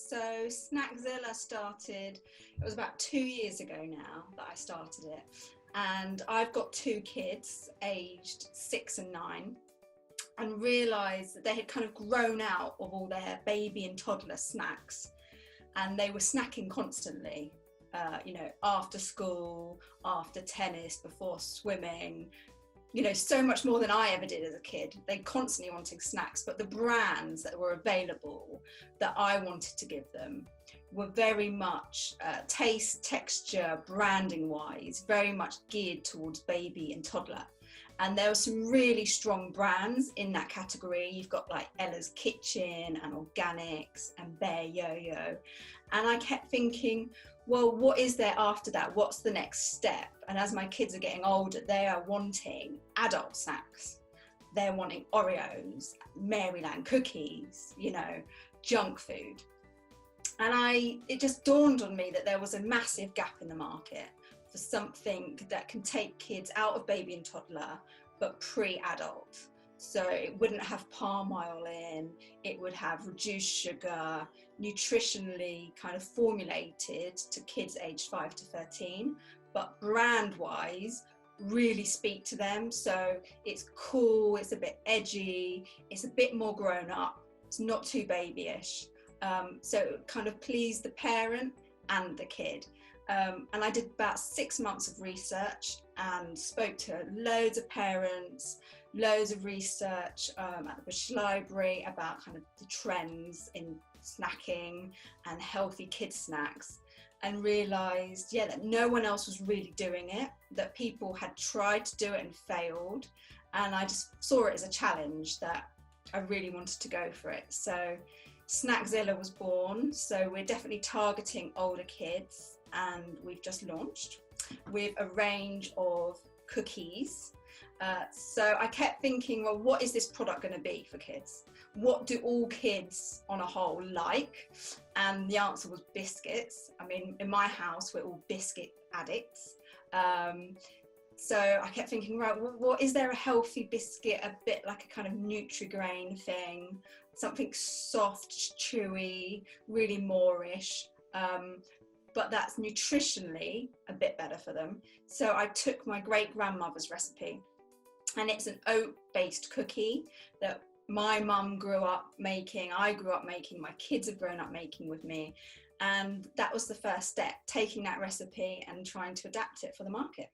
So Snackzilla started, it was about 2 years ago now that I started it. And I've got two kids aged 6 and 9, and realised that they had kind of grown out of all their baby and toddler snacks, and they were snacking constantly, after school, after tennis, before swimming, so much more than I ever did as a kid. They constantly wanting snacks, but the brands that were available that I wanted to give them were very much taste, texture, branding wise, very much geared towards baby and toddler. And there were some really strong brands in that category. You've got like Ella's Kitchen and Organics and Bear Yo-Yo. And I kept thinking, well, what is there after that? What's the next step? And as my kids are getting older, they are wanting adult snacks. They're wanting Oreos, Maryland cookies, junk food. And it just dawned on me that there was a massive gap in the market for something that can take kids out of baby and toddler, but pre-adult. So it wouldn't have palm oil in, it would have reduced sugar, nutritionally kind of formulated to kids aged 5 to 13, but brand-wise, really speak to them. So it's cool, it's a bit edgy, it's a bit more grown up, it's not too babyish. So it kind of pleased the parent and the kid. And I did about 6 months of research and spoke to loads of parents, loads of research at the British Library about kind of the trends in snacking and healthy kids snacks, and realised, that no one else was really doing it, that people had tried to do it and failed. And I just saw it as a challenge that I really wanted to go for it. So Snackzilla was born. So we're definitely targeting older kids, and we've just launched with a range of cookies. So I kept thinking, well, what is this product going to be for kids? What do all kids on a whole like? And the answer was biscuits. I mean, in my house, we're all biscuit addicts. So I kept thinking, right, what is there a healthy biscuit, a bit like a kind of Nutri-Grain thing, something soft, chewy, really moreish, but that's nutritionally a bit better for them. So I took my great-grandmother's recipe, and it's an oat-based cookie that my mum grew up making, I grew up making, my kids have grown up making with me. And that was the first step, taking that recipe and trying to adapt it for the market.